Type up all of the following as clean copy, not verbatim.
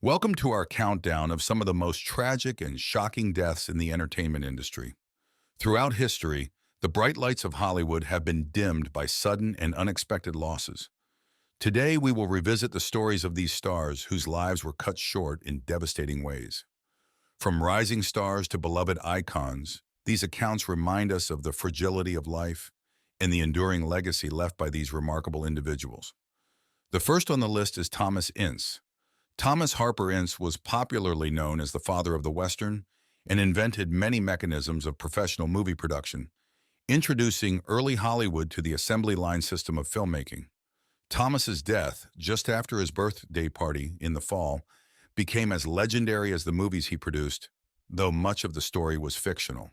Welcome to our countdown of some of the most tragic and shocking deaths in the entertainment industry. Throughout history, the bright lights of Hollywood have been dimmed by sudden and unexpected losses. Today, we will revisit the stories of these stars whose lives were cut short in devastating ways. From rising stars to beloved icons, these accounts remind us of the fragility of life and the enduring legacy left by these remarkable individuals. The first on the list is Thomas Ince. Thomas Harper Ince was popularly known as the father of the Western and invented many mechanisms of professional movie production, introducing early Hollywood to the assembly line system of filmmaking. Thomas's death, just after his birthday party in the fall, became as legendary as the movies he produced, though much of the story was fictional.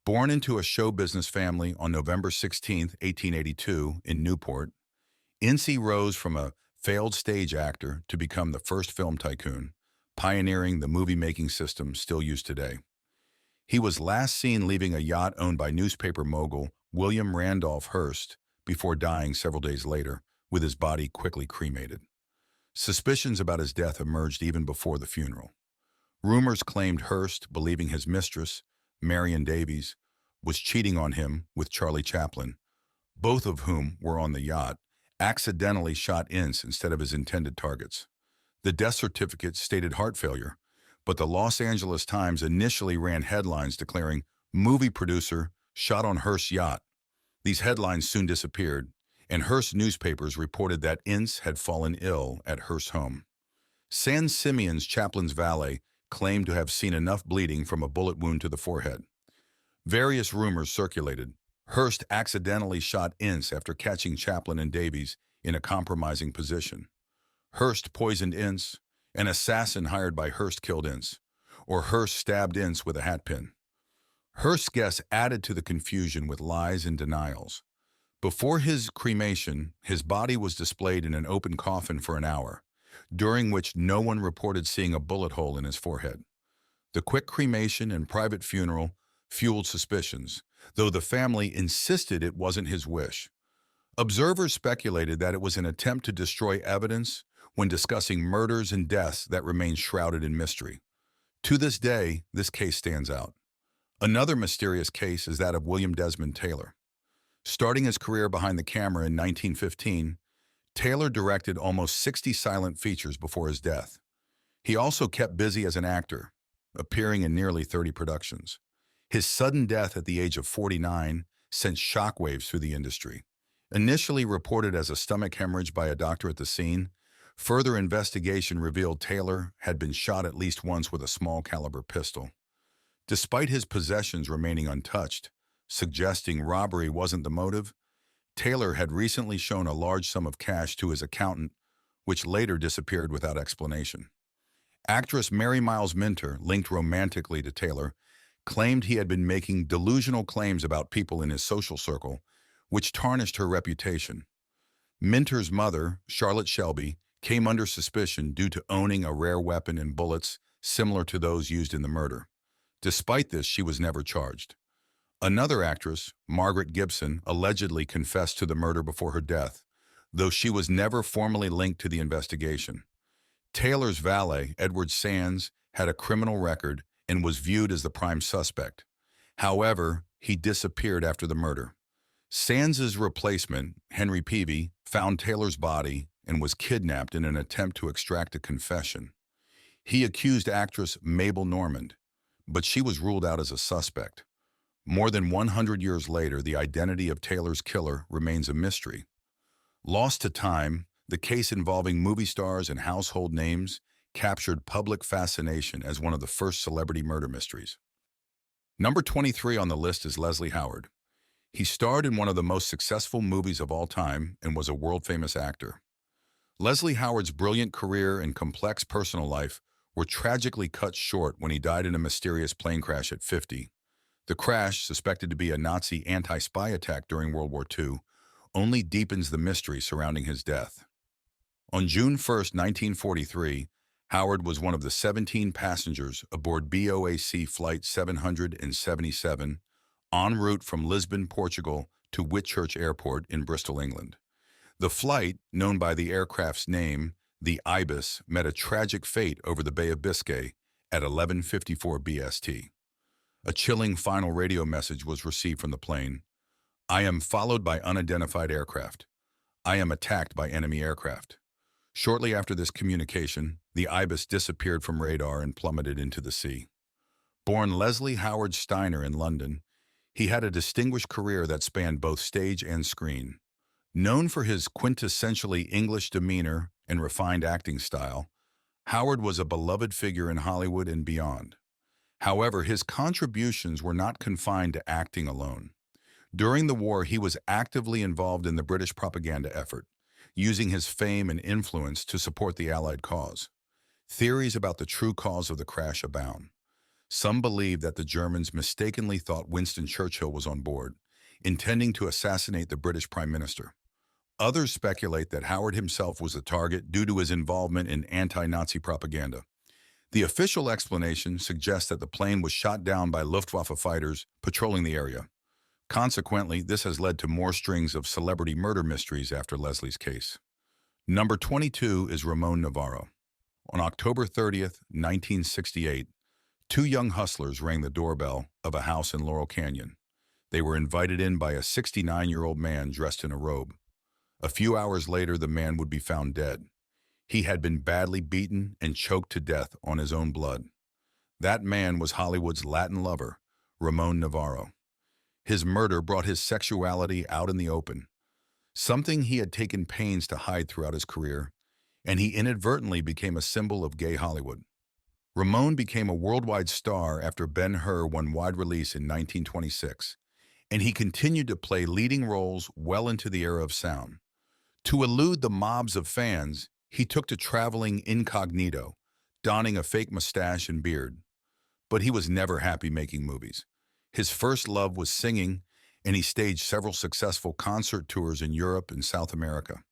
Born into a show business family on November 16, 1882, in Newport, Ince rose from a failed stage actor to become the first film tycoon, pioneering the movie-making system still used today. He was last seen leaving a yacht owned by newspaper mogul William Randolph Hearst before dying several days later, with his body quickly cremated. Suspicions about his death emerged even before the funeral. Rumors claimed Hearst, believing his mistress, Marion Davies, was cheating on him with Charlie Chaplin, both of whom were on the yacht, accidentally shot Ince instead of his intended targets. The death certificate stated heart failure, but the Los Angeles Times initially ran headlines declaring, "Movie producer shot on Hearst's yacht." These headlines soon disappeared, and Hearst newspapers reported that Ince had fallen ill at Hearst's home. San Simeon's Chaplin's valet claimed to have seen enough bleeding from a bullet wound to the forehead. Various rumors circulated. Hearst accidentally shot Ince after catching Chaplin and Davies in a compromising position. Hearst poisoned Ince. An assassin hired by Hearst killed Ince. Or Hearst stabbed Ince with a hatpin. Hearst's guests added to the confusion with lies and denials. Before his cremation, his body was displayed in an open coffin for an hour, during which no one reported seeing a bullet hole in his forehead. The quick cremation and private funeral fueled suspicions, though the family insisted it wasn't his wish. Observers speculated that it was an attempt to destroy evidence when discussing murders and deaths that remain shrouded in mystery. To this day, this case stands out. Another mysterious case is that of William Desmond Taylor. Starting his career behind the camera in 1915, Taylor directed almost 60 silent features before his death. He also kept busy as an actor, appearing in nearly 30 productions. His sudden death at the age of 49 sent shockwaves through the industry. Initially reported as a stomach hemorrhage by a doctor at the scene, further investigation revealed Taylor had been shot at least once with a small caliber pistol. Despite his possessions remaining untouched, suggesting robbery wasn't the motive, Taylor had recently shown a large sum of cash to his accountant, which later disappeared without explanation. Actress Mary Miles Minter, linked romantically to Taylor, claimed he had been making delusional claims about people in his social circle, which tarnished her reputation. Minter's mother, Charlotte Shelby, came under suspicion due to owning a rare weapon and bullets similar to those used in the murder. Despite this, she was never charged. Another actress, Margaret Gibson, allegedly confessed to the murder before her death, though she was never formally linked to the investigation. Taylor's valet, Edward Sands, had a criminal record and was viewed as the prime suspect. However, he disappeared after the murder. Sands's replacement, Henry Peavy, found Taylor's body and was kidnapped in an attempt to extract a confession. He accused actress Mabel Normand, but she was ruled out as a suspect. More than 100 years later, the identity of Taylor's killer remains a mystery. Lost to time, the case involving movie stars and household names captured public fascination as one of the first celebrity murder mysteries. Number 23 on the list is Leslie Howard. He starred in one of the most successful movies of all time and was a world-famous actor. Leslie Howard's brilliant career and complex personal life were tragically cut short when he died in a mysterious plane crash at 50. The crash, suspected to be a Nazi anti-spy attack during World War II, only deepens the mystery surrounding his death. On June 1, 1943, Howard was one of the 17 passengers aboard BOAC Flight 777 en route from Lisbon, Portugal to Whitchurch Airport in Bristol, England. The flight, known by the aircraft's name, the Ibis met a tragic fate over the Bay of Biscay at 11:54 BST. A chilling final radio message was received from the plane. I am followed by unidentified aircraft. I am attacked by enemy aircraft. Shortly after this communication, the Ibis disappeared from radar and plummeted into the sea. Born Leslie Howard Steiner in London, he had a distinguished career that spanned both stage and screen. Known for his quintessentially English demeanor and refined acting style, Howard was a beloved figure in Hollywood and beyond. However, his contributions were not confined to acting alone. During the war, he was actively involved in the British propaganda effort, using his fame and influence to support the Allied cause. Theories about the true cause of the crash abound. Some believe that the Germans mistakenly thought Winston Churchill was on board, intending to assassinate the British Prime Minister. Others speculate that Howard himself was the target due to his involvement in anti-Nazi propaganda. The official explanation suggests that the plane was shot down by Luftwaffe fighters patrolling the area. Consequently, this has led to more strings of celebrity murder mysteries after Leslie's case. Number 22 is Ramon Navarro. On October 30th, 1968, two young hustlers rang the doorbell of a house in Laurel Canyon. They were invited in by a 69-year-old man dressed in a robe. A few hours later, the man would be found dead. He had been badly beaten and choked to death on his own blood. That man was Hollywood's Latin lover, Ramon Navarro. His murder brought his sexuality out in the open, something he had taken pains to hide throughout his career, and he inadvertently became a symbol of gay Hollywood. Ramon became a worldwide star after Ben-Hur won wide release in 1926, and he continued to play leading roles well into the era of sound. To elude the mobs of fans, he took to traveling incognito, donning a fake mustache and beard. But he was never happy making movies. His first love was singing, and he staged several successful concert tours in Europe and South America.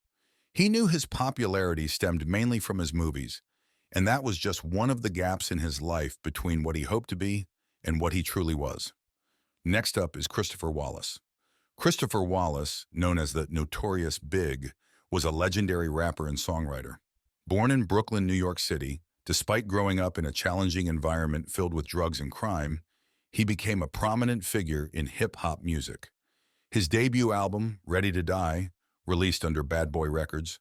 He knew his popularity stemmed mainly from his movies, and that was just one of the gaps in his life between what he hoped to be and what he truly was. Next up is Christopher Wallace. Christopher Wallace, known as the Notorious Big, was a legendary rapper and songwriter. Born in Brooklyn, New York City, despite growing up in a challenging environment filled with drugs and crime, he became a prominent figure in hip-hop music. His debut album, Ready to Die, released under Bad Boy Records,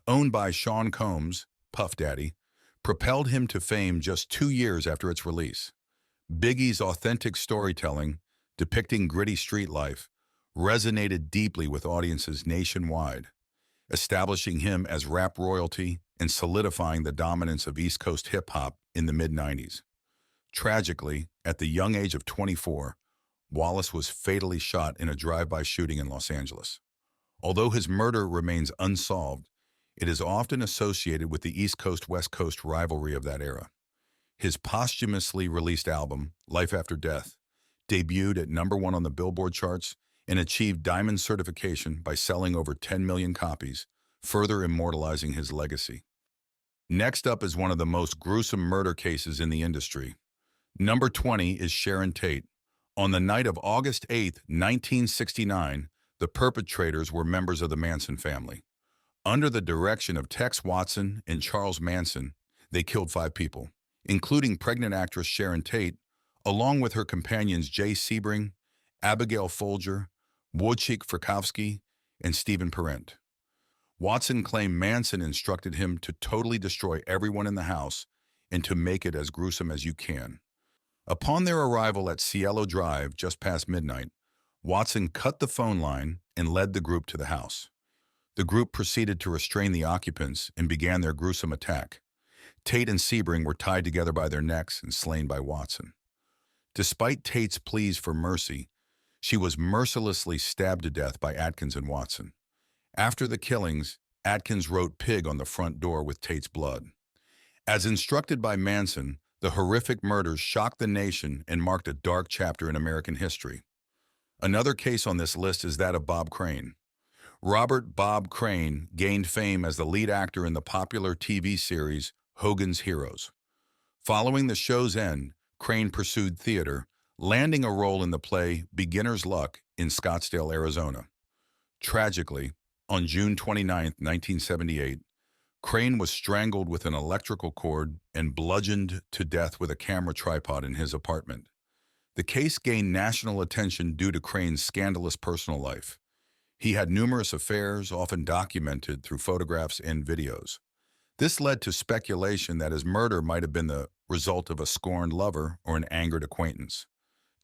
owned by Sean Combs, Puff Daddy, propelled him to fame just 2 years after its release. Biggie's authentic storytelling, depicting gritty street life, resonated deeply with audiences nationwide, establishing him as rap royalty and solidifying the dominance of East Coast hip-hop in the mid-90s. Tragically, at the young age of 24, Wallace was fatally shot in a drive-by shooting in Los Angeles. Although his murder remains unsolved, it is often associated with the East Coast-West Coast rivalry of that era. His posthumously released album, Life After Death, debuted at #1 on the Billboard charts and achieved diamond certification by selling over 10 million copies, further immortalizing his legacy. Next up is one of the most gruesome murder cases in the industry. Number 20 is Sharon Tate. On the night of August 8, 1969, the perpetrators were members of the Manson family. Under the direction of Tex Watson and Charles Manson, they killed 5 people, including pregnant actress Sharon Tate, along with her companions Jay Sebring, Abigail Folger, Wojciech Frykowski, and Stephen Parent. Watson claimed Manson instructed him to totally destroy everyone in the house and to make it as gruesome as you can. Upon their arrival at Cielo Drive just past midnight, Watson cut the phone line and led the group to the house. The group proceeded to restrain the occupants and began their gruesome attack. Tate and Sebring were tied together by their necks and slain by Watson. Despite Tate's pleas for mercy, she was mercilessly stabbed to death by Atkins and Watson. After the killings, Atkins wrote "Pig" on the front door with Tate's blood. As instructed by Manson, the horrific murders shocked the nation and marked a dark chapter in American history. Another case on this list is that of Bob Crane. Robert "Bob" Crane gained fame as the lead actor in the popular TV series Hogan's Heroes. Following the show's end, Crane pursued theater, landing a role in the play Beginner's Luck in Scottsdale, Arizona. Tragically, on June 29, 1978, Crane was strangled with an electrical cord and bludgeoned to death with a camera tripod in his apartment. The case gained national attention due to Crane's scandalous personal life. He had numerous affairs, often documented through photographs and videos. This led to speculation that his murder might have been the result of a scorned lover or an angered acquaintance.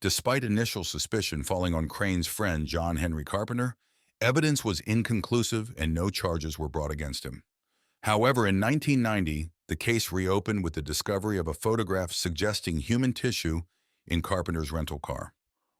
Despite initial suspicion falling on Crane's friend John Henry Carpenter, evidence was inconclusive and no charges were brought against him. However, in 1990, the case reopened with the discovery of a photograph suggesting human tissue in Carpenter's rental car.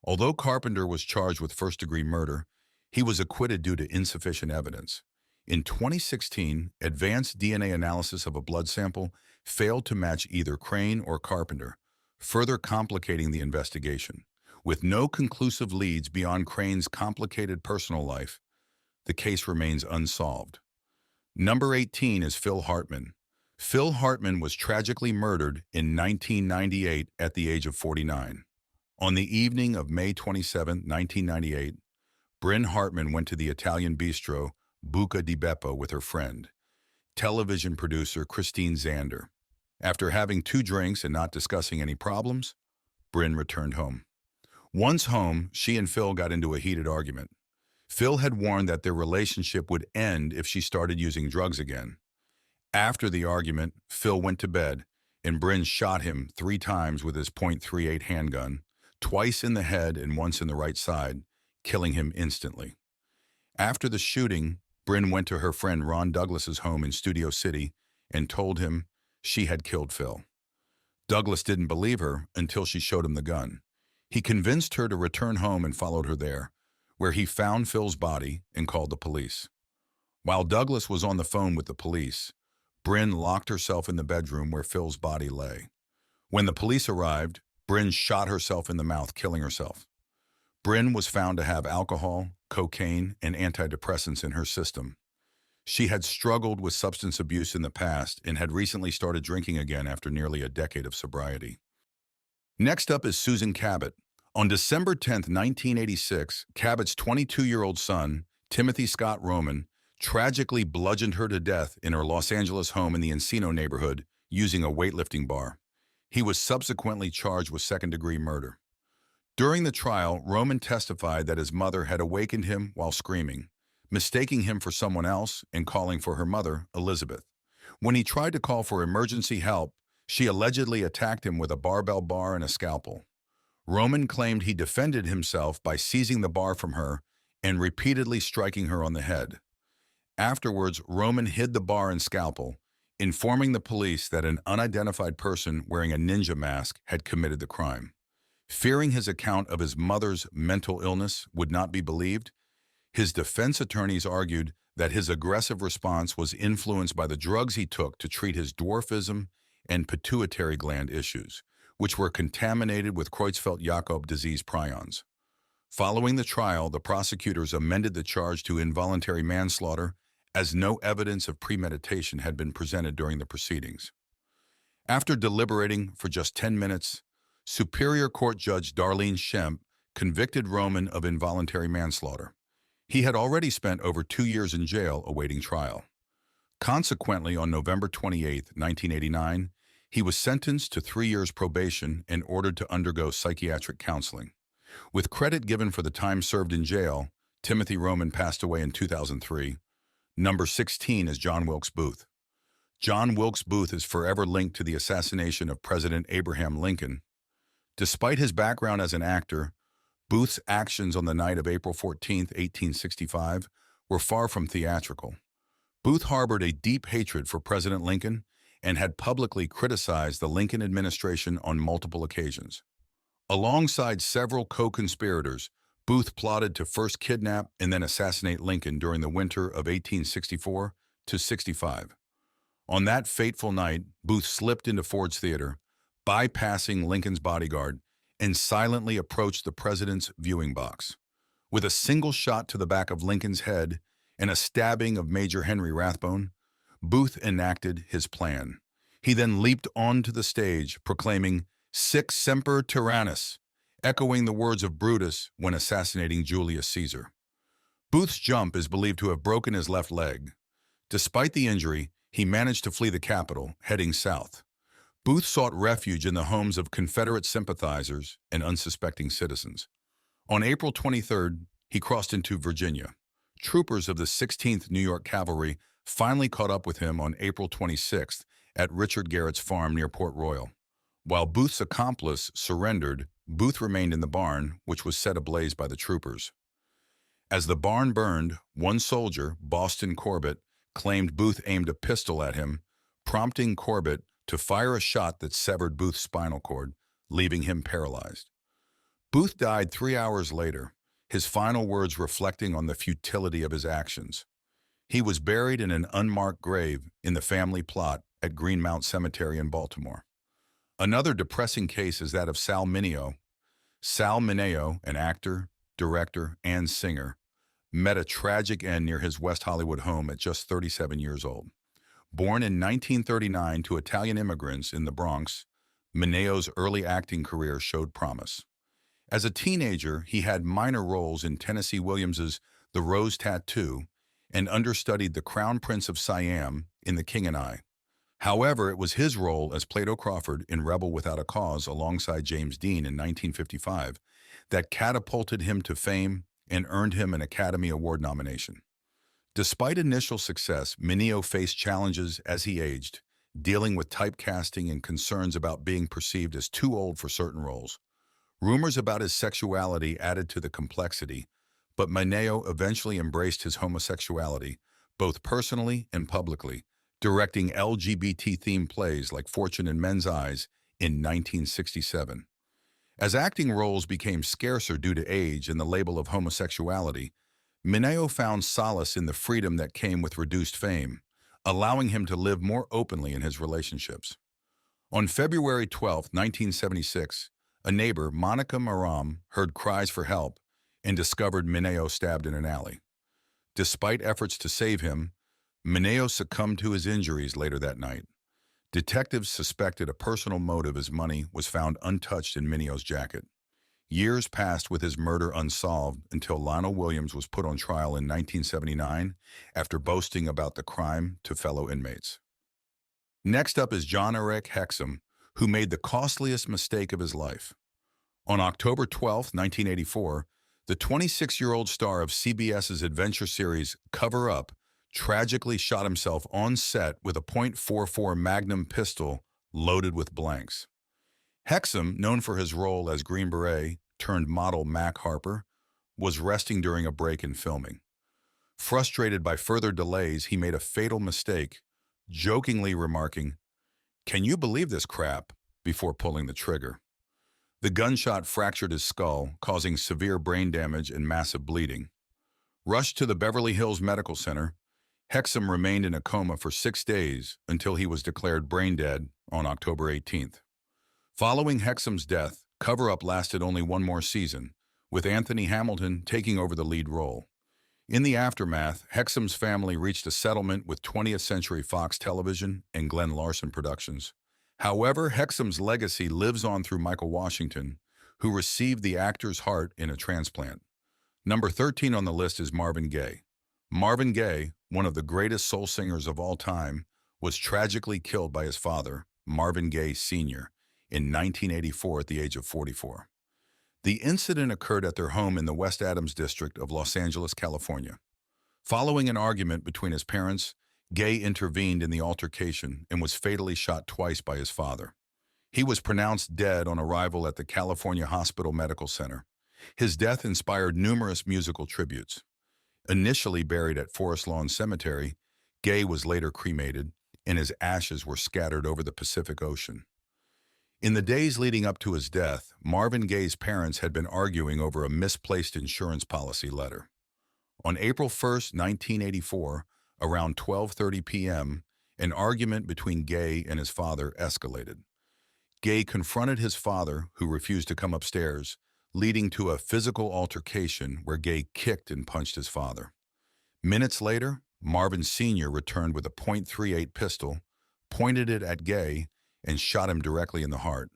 Although Carpenter was charged with first-degree murder, he was acquitted due to insufficient evidence. In 2016, advanced DNA analysis of a blood sample failed to match either Crane or Carpenter, further complicating the investigation. With no conclusive leads beyond Crane's complicated personal life, the case remains unsolved. Number 18 is Phil Hartman. Phil Hartman was tragically murdered in 1998 at the age of 49. On the evening of May 27, 1998, Bryn Hartman went to the Italian bistro Buca di Beppo with her friend, television producer Christine Zander. After having 2 drinks and not discussing any problems, Bryn returned home. Once home, she and Phil got into a heated argument. Phil had warned that their relationship would end if she started using drugs again. After the argument, Phil went to bed, and Bryn shot him 3 times with his .38 handgun, twice in the head and once in the right side, killing him instantly. After the shooting, Bryn went to her friend Ron Douglas's home in Studio City and told him she had killed Phil. Douglas didn't believe her until she showed him the gun. He convinced her to return home and followed her there, where he found Phil's body and called the police. While Douglas was on the phone with the police, Bryn locked herself in the bedroom where Phil's body lay. When the police arrived, Bryn shot herself in the mouth, killing herself. Bryn was found to have alcohol, cocaine, and antidepressants in her system. She had struggled with substance abuse in the past and had recently started drinking again after nearly a decade of sobriety. Next up is Susan Cabot. On December 10, 1986, Cabot's 22-year-old son, Timothy Scott Roman, tragically bludgeoned her to death in her Los Angeles home in the Encino neighborhood using a weightlifting bar. He was subsequently charged with second-degree murder. During the trial, Roman testified that his mother had awakened him while screaming, mistaking him for someone else and calling for her mother, Elizabeth. When he tried to call for emergency help, she allegedly attacked him with a barbell bar and a scalpel. Roman claimed he defended himself by seizing the bar from her and repeatedly striking her on the head. Afterwards, Roman hid the bar and scalpel, informing the police that an unidentified person wearing a ninja mask had committed the crime. Fearing his account of his mother's mental illness would not be believed, his defense attorneys argued that his aggressive response was influenced by the drugs he took to treat his dwarfism and pituitary gland issues, which were contaminated with Creutzfeldt-Jakob disease prions. Following the trial, the prosecutors amended the charge to involuntary manslaughter as no evidence of premeditation had been presented during the proceedings. After deliberating for just 10 minutes, Superior Court Judge Darlene Schempp convicted Roman of involuntary manslaughter. He had already spent over 2 years in jail awaiting trial. Consequently, on November 28, 1989, he was sentenced to 3 years probation and ordered to undergo psychiatric counseling. With credit given for the time served in jail, Timothy Roman passed away in 2003. Number 16 is John Wilkes Booth. John Wilkes Booth is forever linked to the assassination of President Abraham Lincoln. Despite his background as an actor, Booth's actions on the night of April 14, 1865, were far from theatrical. Booth harbored a deep hatred for President Lincoln and had publicly criticized the Lincoln administration on multiple occasions. Alongside several co-conspirators, Booth plotted to first kidnap and then assassinate Lincoln during the winter of 1864 to 65. On that fateful night, Booth slipped into Ford's Theater, bypassing Lincoln's bodyguard, and silently approached the president's viewing box. With a single shot to the back of Lincoln's head and a stabbing of Major Henry Rathbone, Booth enacted his plan. He then leaped onto the stage, proclaiming, "Sic semper tyrannis," echoing the words of Brutus when assassinating Julius Caesar. Booth's jump is believed to have broken his left leg. Despite the injury, he managed to flee the capital, heading south. Booth sought refuge in the homes of Confederate sympathizers and unsuspecting citizens. On April 23rd, he crossed into Virginia. Troopers of the 16th New York Cavalry finally caught up with him on April 26th at Richard Garrett's farm near Port Royal. While Booth's accomplice surrendered, Booth remained in the barn, which was set ablaze by the troopers. As the barn burned, one soldier, Boston Corbett, claimed Booth aimed a pistol at him, prompting Corbett to fire a shot that severed Booth's spinal cord, leaving him paralyzed. Booth died 3 hours later, his final words reflecting on the futility of his actions. He was buried in an unmarked grave in the family plot at Greenmount Cemetery in Baltimore. Another depressing case is that of Sal Mineo. Sal Mineo, an actor, director, and singer, met a tragic end near his West Hollywood home at just 37 years old. Born in 1939 to Italian immigrants in the Bronx, Mineo's early acting career showed promise. As a teenager, he had minor roles in Tennessee Williams's The Rose Tattoo and understudied the Crown Prince of Siam in The King and I. However, it was his role as Plato Crawford in Rebel Without a Cause alongside James Dean in 1955 that catapulted him to fame and earned him an Academy Award nomination. Despite initial success, Mineo faced challenges as he aged, dealing with typecasting and concerns about being perceived as too old for certain roles. Rumors about his sexuality added to the complexity, but Mineo eventually embraced his homosexuality, both personally and publicly, directing LGBT-themed plays like Fortune in Men's Eyes in 1967. As acting roles became scarcer due to age and the label of homosexuality, Mineo found solace in the freedom that came with reduced fame, allowing him to live more openly in his relationships. On February 12, 1976, a neighbor, Monica Maram, heard cries for help and discovered Mineo stabbed in an alley. Despite efforts to save him, Mineo succumbed to his injuries later that night. Detectives suspected a personal motive as money was found untouched in Mineo's jacket. Years passed with his murder unsolved until Lionel Williams was put on trial in 1979 after boasting about the crime to fellow inmates. Next up is John Eric Hexum, who made the costliest mistake of his life. On October 12, 1984, the 26-year-old star of CBS's adventure series Cover Up tragically shot himself on set with a .44 Magnum pistol loaded with blanks. Hexum, known for his role as Green Beret turned model Mac Harper, was resting during a break in filming. Frustrated by further delays, he made a fatal mistake, jokingly remarking, "Can you believe this crap?" before pulling the trigger. The gunshot fractured his skull, causing severe brain damage and massive bleeding. Rushed to the Beverly Hills Medical Center, Hexum remained in a coma for 6 days until he was declared brain dead on October 18th. Following Hexum's death, Cover Up lasted only one more season, with Anthony Hamilton taking over the lead role. In the aftermath, Hexum's family reached a settlement with 20th Century Fox Television and Glenn Larson Productions. However, Hexum's legacy lives on through Michael Washington, who received the actor's heart in a transplant. Number 13 on the list is Marvin Gaye. Marvin Gaye, one of the greatest soul singers of all time, was tragically killed by his father, Marvin Gaye Sr., in 1984 at the age of 44. The incident occurred at their home in the West Adams district of Los Angeles, California. Following an argument between his parents, Gaye intervened in the altercation and was fatally shot twice by his father. He was pronounced dead on arrival at the California Hospital Medical Center. His death inspired numerous musical tributes. Initially buried at Forest Lawn Cemetery, Gaye was later cremated, and his ashes were scattered over the Pacific Ocean. In the days leading up to his death, Marvin Gaye's parents had been arguing over a misplaced insurance policy letter. On April 1, 1984, around 12:30 p.m., an argument between Gaye and his father escalated. Gaye confronted his father, who refused to come upstairs, leading to a physical altercation where Gaye kicked and punched his father. Minutes later, Marvin Sr. returned with a .38 pistol, pointed it at Gaye, and shot him directly in the heart.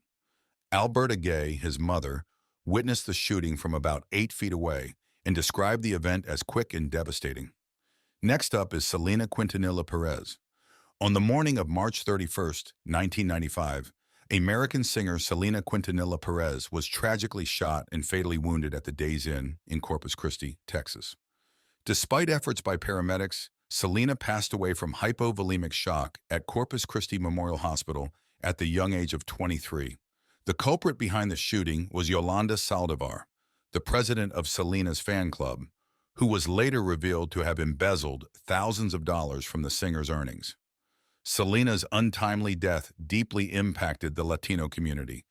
Alberta Gaye, his mother, witnessed the shooting from about 8 feet away and described the event as quick and devastating. Next up is Selena Quintanilla Perez. On the morning of March 31st, 1995, American singer Selena Quintanilla Perez was tragically shot and fatally wounded at the Days Inn in Corpus Christi, Texas. Despite efforts by paramedics, Selena passed away from hypovolemic shock at Corpus Christi Memorial Hospital at the young age of 23. The culprit behind the shooting was Yolanda Saldivar, the president of Selena's fan club, who was later revealed to have embezzled thousands of dollars from the singer's earnings. Selena's untimely death deeply impacted the Latino community,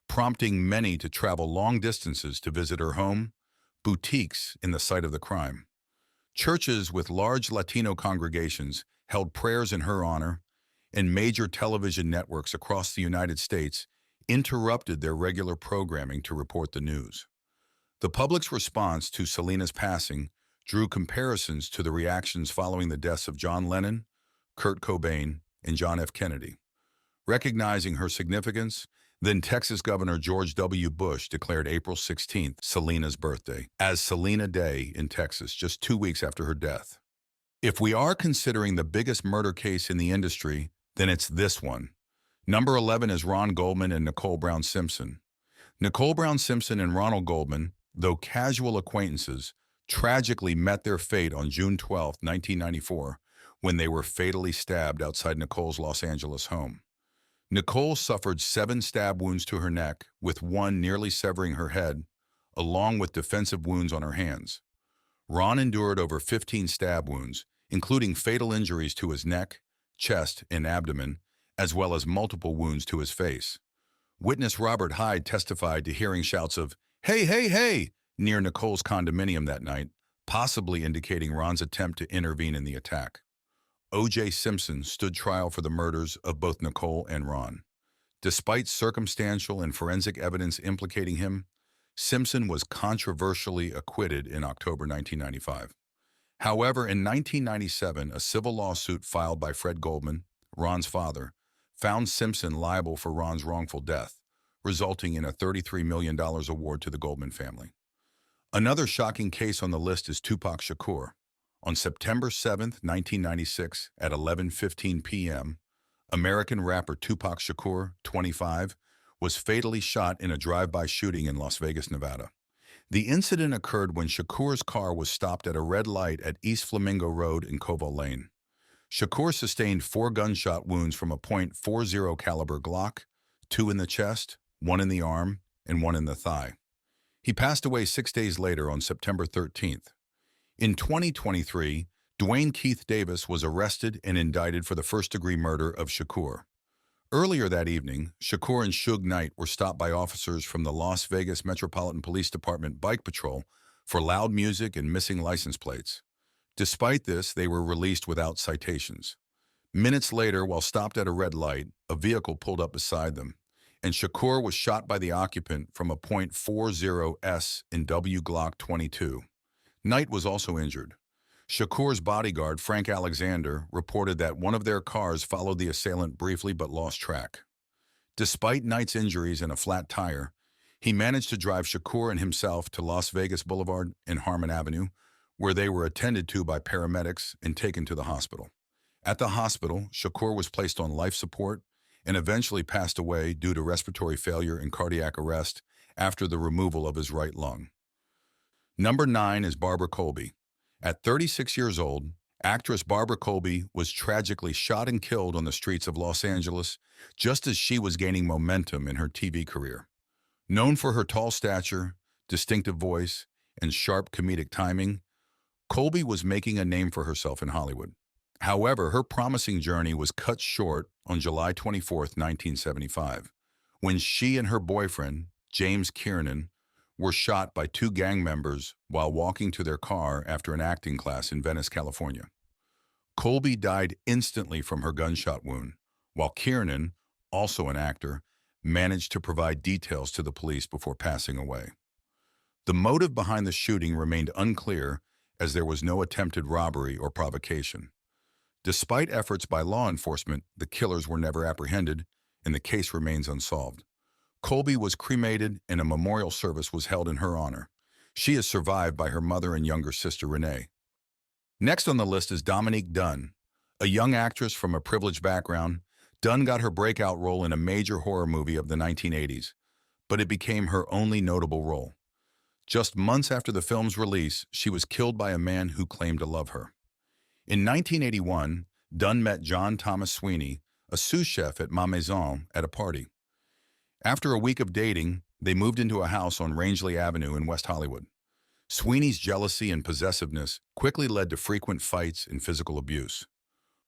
prompting many to travel long distances to visit her home, boutiques in the site of the crime. Churches with large Latino congregations held prayers in her honor, and major television networks across the United States interrupted their regular programming to report the news. The public's response to Selena's passing drew comparisons to the reactions following the deaths of John Lennon, Kurt Cobain, and John F. Kennedy. Recognizing her significance, then Texas Governor George W. Bush declared April 16th, Selena's birthday, as Selena Day in Texas, just 2 weeks after her death. If we are considering the biggest murder case in the industry, then it's this one. Number 11 is Ron Goldman and Nicole Brown Simpson. Nicole Brown Simpson and Ronald Goldman, though casual acquaintances, tragically met their fate on June 12, 1994, when they were fatally stabbed outside Nicole's Los Angeles home. Nicole suffered 7 stab wounds to her neck, with one nearly severing her head, along with defensive wounds on her hands. Ron endured over 15 stab wounds, including fatal injuries to his neck, chest, and abdomen, as well as multiple wounds to his face. Witness Robert Hyde testified to hearing shouts of, "Hey, hey, hey!" near Nicole's condominium that night, possibly indicating Ron's attempt to intervene in the attack. O.J. Simpson stood trial for the murders of both Nicole and Ron. Despite circumstantial and forensic evidence implicating him, Simpson was controversially acquitted in October 1995. However, in 1997, a civil lawsuit filed by Fred Goldman, Ron's father, found Simpson liable for Ron's wrongful death, resulting in a $33 million award to the Goldman family. Another shocking case on the list is Tupac Shakur. On September 7, 1996, at 11:15 p.m., American rapper Tupac Shakur, 25, was fatally shot in a drive-by shooting in Las Vegas, Nevada. The incident occurred when Shakur's car was stopped at a red light at East Flamingo Road in Koval Lane. Shakur sustained 4 gunshot wounds from a .40 caliber Glock, 2 in the chest, 1 in the arm, and 1 in the thigh. He passed away 6 days later on September 13th. In 2023, Dwayne Keith Davis was arrested and indicted for the first-degree murder of Shakur. Earlier that evening, Shakur and Suge Knight were stopped by officers from the Las Vegas Metropolitan Police Department Bike Patrol for loud music and missing license plates. Despite this, they were released without citations. Minutes later, while stopped at a red light, a vehicle pulled up beside them, and Shakur was shot by the occupant from a .40 S&W Glock 22. Knight was also injured. Shakur's bodyguard, Frank Alexander, reported that one of their cars followed the assailant briefly but lost track. Despite Knight's injuries and a flat tire, he managed to drive Shakur and himself to Las Vegas Boulevard and Harmon Avenue, where they were attended to by paramedics and taken to the hospital. At the hospital, Shakur was placed on life support and eventually passed away due to respiratory failure and cardiac arrest after the removal of his right lung. Number 9 is Barbara Colby. At 36 years old, actress Barbara Colby was tragically shot and killed on the streets of Los Angeles just as she was gaining momentum in her TV career. Known for her tall stature, distinctive voice, and sharp comedic timing, Colby was making a name for herself in Hollywood. However, her promising journey was cut short on July 24, 1975, when she and her boyfriend, James Kiernan, were shot by 2 gang members while walking to their car after an acting class in Venice, California. Colby died instantly from her gunshot wound, while Kiernan, also an actor, managed to provide details to the police before passing away. The motive behind the shooting remained unclear as there was no attempted robbery or provocation. Despite efforts by law enforcement, the killers were never apprehended, and the case remains unsolved. Colby was cremated and a memorial service was held in her honor. She is survived by her mother and younger sister Renee. Next on the list is Dominique Dunne. A young actress from a privileged background, Dunn got her breakout role in a major horror movie of the 1980s, but it became her only notable role. Just months after the film's release, she was killed by a man who claimed to love her. In 1981, Dunn met John Thomas Sweeney, a sous chef at Ma Maison, at a party. After a week of dating, they moved into a house on Rangeley Avenue in West Hollywood. Sweeney's jealousy and possessiveness quickly led to frequent fights and physical abuse.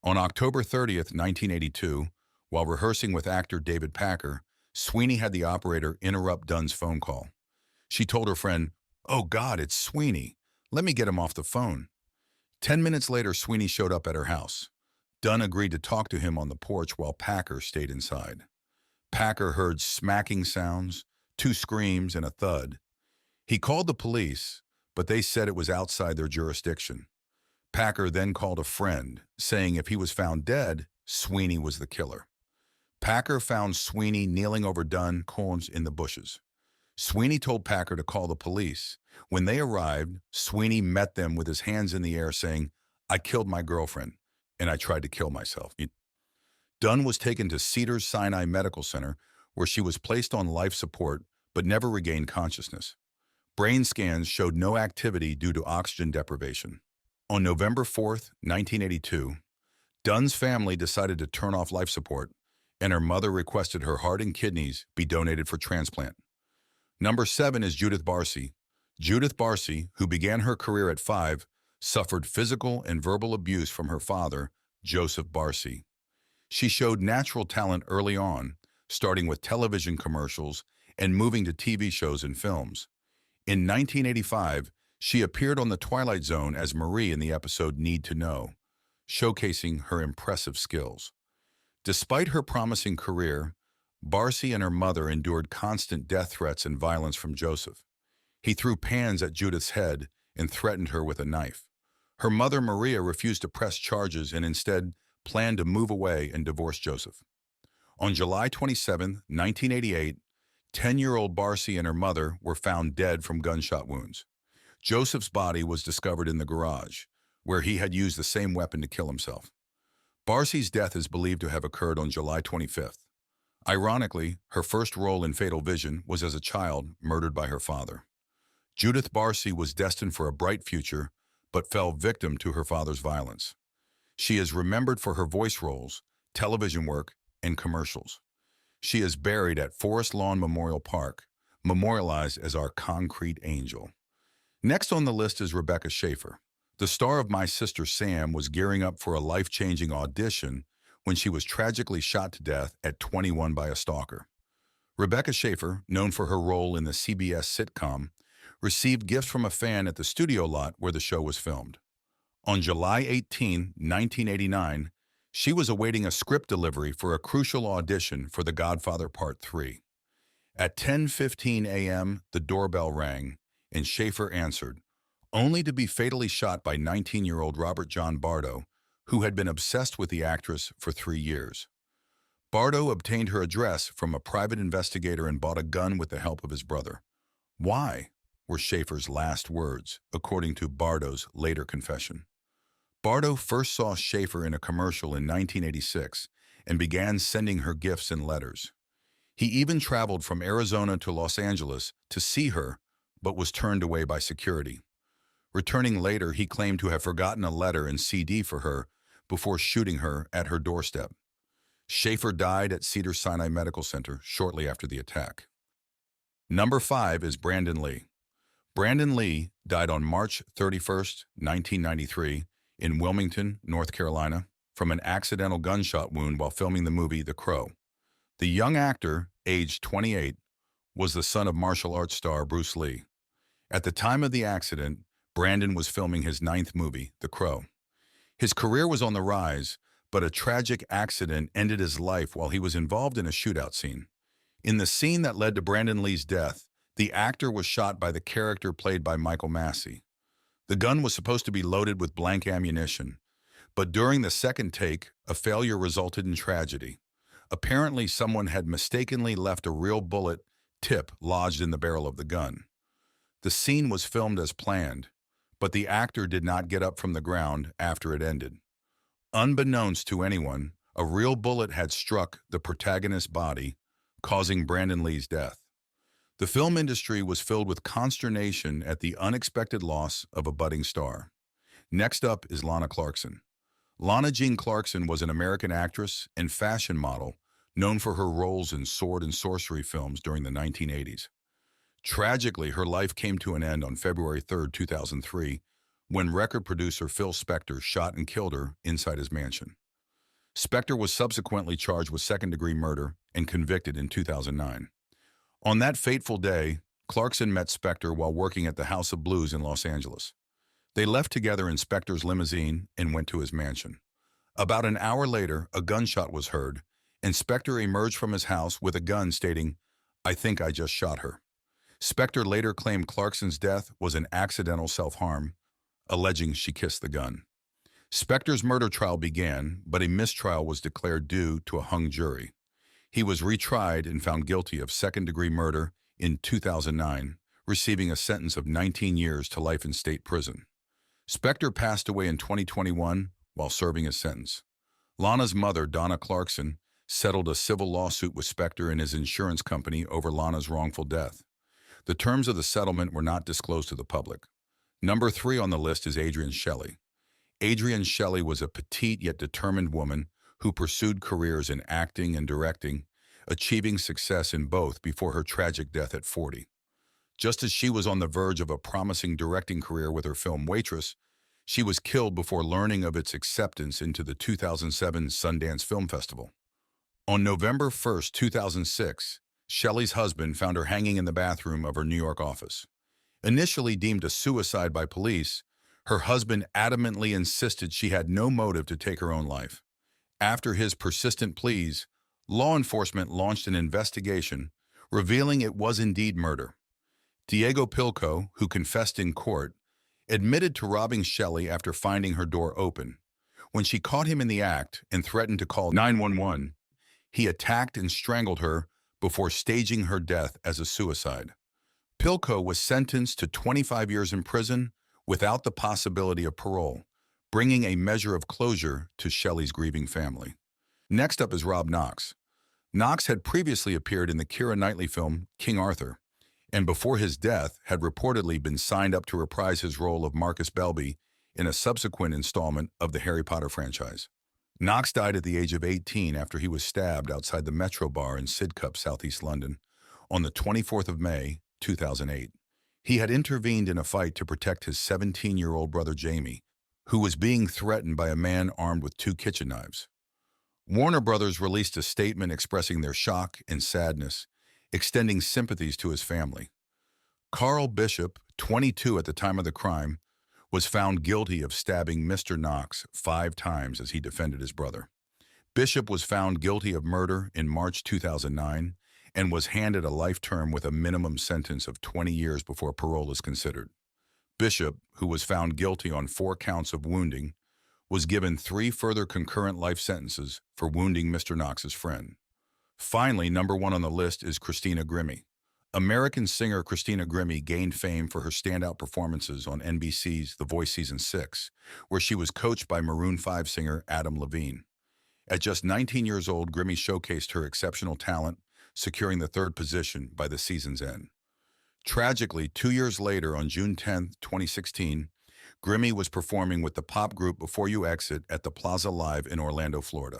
On October 30th, 1982, while rehearsing with actor David Packer, Sweeney had the operator interrupt Dunn's phone call. She told her friend, "Oh God, it's Sweeney. Let me get him off the phone." 10 minutes later, Sweeney showed up at her house. Dunn agreed to talk to him on the porch while Packer stayed inside. Packer heard smacking sounds, two screams, and a thud. He called the police, but they said it was outside their jurisdiction. Packer then called a friend, saying if he was found dead, Sweeney was the killer. Packer found Sweeney kneeling over Dunn Corns in the bushes. Sweeney told Packer to call the police. When they arrived, Sweeney met them with his hands in the air saying, "I killed my girlfriend, and I tried to kill myself." Dunn was taken to Cedars-Sinai Medical Center, where she was placed on life support but never regained consciousness. Brain scans showed no activity due to oxygen deprivation. On November 4th, 1982, Dunn's family decided to turn off life support, and her mother requested her heart and kidneys be donated for transplant. Number 7 is Judith Barcy. Judith Barcy, who began her career at 5, suffered physical and verbal abuse from her father, Joseph Barcy. She showed natural talent early on, starting with television commercials and moving to TV shows and films. In 1985, she appeared on The Twilight Zone as Marie in the episode Need to Know, showcasing her impressive skills. Despite her promising career, Barcy and her mother endured constant death threats and violence from Joseph. He threw pans at Judith's head and threatened her with a knife. Her mother, Maria, refused to press charges and instead planned to move away and divorce Joseph. On July 27, 1988, 10-year-old Barcy and her mother were found dead from gunshot wounds. Joseph's body was discovered in the garage, where he had used the same weapon to kill himself. Barcy's death is believed to have occurred on July 25th. Ironically, her first role in Fatal Vision was as a child murdered by her father. Judith Barcy was destined for a bright future, but fell victim to her father's violence. She is remembered for her voice roles, television work, and commercials. She is buried at Forest Lawn Memorial Park, memorialized as our concrete angel. Next on the list is Rebecca Schaeffer. The star of My Sister Sam was gearing up for a life-changing audition when she was tragically shot to death at 21 by a stalker. Rebecca Schaeffer, known for her role in the CBS sitcom, received gifts from a fan at the studio lot where the show was filmed. On July 18, 1989, she was awaiting a script delivery for a crucial audition for The Godfather Part 3. At 10:15 a.m., the doorbell rang, and Schaeffer answered, only to be fatally shot by 19-year-old Robert John Bardo, who had been obsessed with the actress for 3 years. Bardo obtained her address from a private investigator and bought a gun with the help of his brother. Why? Were Schaeffer's last words, according to Bardo's later confession. Bardo first saw Schaeffer in a commercial in 1986 and began sending her gifts and letters. He even traveled from Arizona to Los Angeles to see her, but was turned away by security. Returning later, he claimed to have forgotten a letter and CD for her before shooting her at her doorstep. Schaeffer died at Cedars-Sinai Medical Center shortly after the attack. Number 5 is Brandon Lee. Brandon Lee died on March 31, 1993, in Wilmington, North Carolina, from an accidental gunshot wound while filming the movie The Crow. The young actor, aged 28, was the son of martial arts star Bruce Lee. At the time of the accident, Brandon was filming his 9th movie, The Crow. His career was on the rise, but a tragic accident ended his life while he was involved in a shootout scene. In the scene that led to Brandon Lee's death, the actor was shot by the character played by Michael Massey. The gun was supposed to be loaded with blank ammunition, but during the second take, a failure resulted in tragedy. Apparently, someone had mistakenly left a real bullet tip lodged in the barrel of the gun. The scene was filmed as planned, but the actor did not get up from the ground after it ended. Unbeknownst to anyone, a real bullet had struck the protagonist's body, causing Brandon Lee's death. The film industry was filled with consternation at the unexpected loss of a budding star. Next up is Lana Clarkson. Lana Jean Clarkson was an American actress and fashion model known for her roles in sword and sorcery films during the 1980s. Tragically, her life came to an end on February 3, 2003, when record producer Phil Spector shot and killed her inside his mansion. Spector was subsequently charged with second-degree murder and convicted in 2009. On that fateful day, Clarkson met Spector while working at the House of Blues in Los Angeles. They left together in Spector's limousine and went to his mansion. About an hour later, a gunshot was heard, and Spector emerged from his house with a gun stating, "I think I just shot her." Spector later claimed Clarkson's death was an accidental self-harm, alleging she kissed the gun. Spector's murder trial began, but a mistrial was declared due to a hung jury. He was retried and found guilty of second-degree murder in 2009, receiving a sentence of 19 years to life in state prison. Spector passed away in 2021 while serving his sentence. Lana's mother, Donna Clarkson, settled a civil lawsuit with Spector and his insurance company over Lana's wrongful death. The terms of the settlement were not disclosed to the public. Number 3 on the list is Adrienne Shelly. Adrienne Shelly was a petite yet determined woman who pursued careers in acting and directing, achieving success in both before her tragic death at 40. Just as she was on the verge of a promising directing career with her film Waitress, she was killed before learning of its acceptance into the 2007 Sundance Film Festival. On November 1, 2006, Shelley's husband found her hanging in the bathroom of her New York office. Initially deemed a suicide by police, her husband adamantly insisted she had no motive to take her own life. After his persistent pleas, law enforcement launched an investigation, revealing it was indeed murder. Diego Pilco, who confessed in court, admitted to robbing Shelley after finding her door open. When she caught him in the act and threatened to call 911, he attacked and strangled her before staging her death as a suicide. Pilco was sentenced to 25 years in prison without the possibility of parole, bringing a measure of closure to Shelley's grieving family. Next up is Rob Knox. Knox had previously appeared in the Keira Knightley film King Arthur, and before his death had reportedly been signed up to reprise his role of Marcus Belby in a subsequent installment of the Harry Potter franchise. Knox died at the age of 18 after he was stabbed outside the Metro Bar in Sidcup, southeast London, on the 24th of May, 2008. He had intervened in a fight to protect his 17-year-old brother Jamie, who was being threatened by a man armed with 2 kitchen knives. Warner Brothers released a statement expressing their shock and sadness, extending sympathies to his family. Carl Bishop, 22 at the time of the crime, was found guilty of stabbing Mr. Knox 5 times as he defended his brother. Bishop was found guilty of murder in March 2009 and was handed a life term with a minimum sentence of 20 years before parole is considered. Bishop, who was found guilty on 4 counts of wounding, was given 3 further concurrent life sentences for wounding Mr. Knox's friend. Finally, number 1 on the list is Christina Grimmie. American singer Christina Grimmie gained fame for her standout performances on NBC's The Voice Season 6, where she was coached by Maroon 5 singer Adam Levine. At just 19 years old, Grimmie showcased her exceptional talent, securing the 3rd position by the season's end. Tragically, 2 years later, on June 10, 2016, Grimmie was performing with the pop group Before You Exit at the Plaza Live in Orlando, Florida.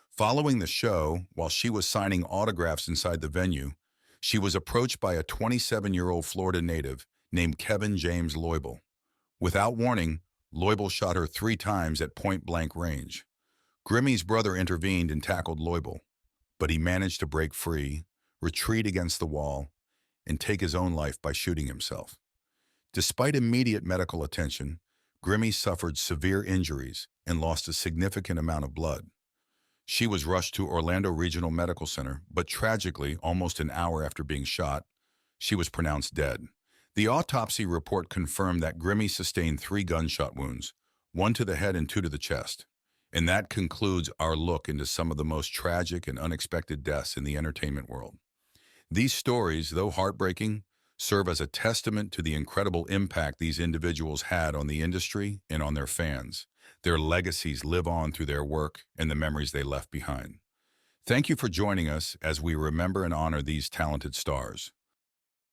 Following the show, while she was signing autographs inside the venue, she was approached by a 27-year-old Florida native named Kevin James Loibel. Without warning, Loibel shot her 3 times at point-blank range. Grimmie's brother intervened and tackled Loibel, but he managed to break free, retreat against the wall, and take his own life by shooting himself. Despite immediate medical attention, Grimmie suffered severe injuries and lost a significant amount of blood. She was rushed to Orlando Regional Medical Center, but tragically, almost an hour after being shot, she was pronounced dead. The autopsy report confirmed that Grimmie sustained 3 gunshot wounds, 1 to the head and 2 to the chest. And that concludes our look into some of the most tragic and unexpected deaths in the entertainment world. These stories, though heartbreaking, serve as a testament to the incredible impact these individuals had on the industry and on their fans. Their legacies live on through their work and the memories they left behind. Thank you for joining us as we remember and honor these talented stars.